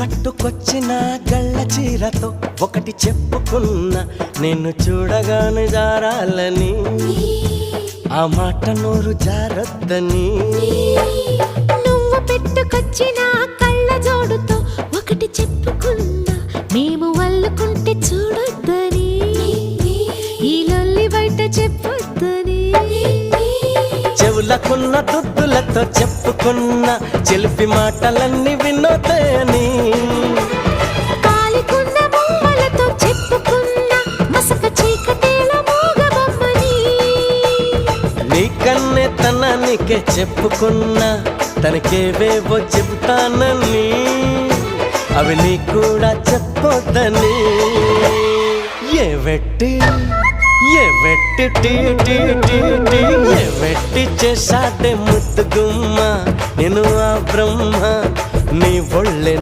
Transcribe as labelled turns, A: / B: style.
A: కట్టుకొచ్చిన గళ్ళ చీరతో ఒకటి చెప్పుకున్నా, నిన్ను చూడగానే జారాలని, ఆ మాట నోరు జారొద్దని.
B: నువ్వు పెట్టుకొచ్చిన కళ్ళ జోడుతో ఒకటి చెప్పుకున్నా, మేము వల్లుకుంటే చూడొద్దని, ఈ లొల్లి బయట చెప్పొద్దని.
A: చెవులకున్న దుద్దులతో చెప్పుకున్న చెలిపి మాటలన్నీ వినోదయని,
B: కాలికున్న బొమ్మలతో చెప్పుకున్న మసక చీకటేల మూగబొమ్మని.
A: నీకన్నే తనానికే చెప్పుకున్నా, తనకేవేవో చెబుతానని, అవి నీ కూడా చెప్పొద్దని. ఏ వెట్టి చేశాడే ముద్దు గుమ్మ, నేను ఆ బ్రహ్మ నీ ఒళ్ళే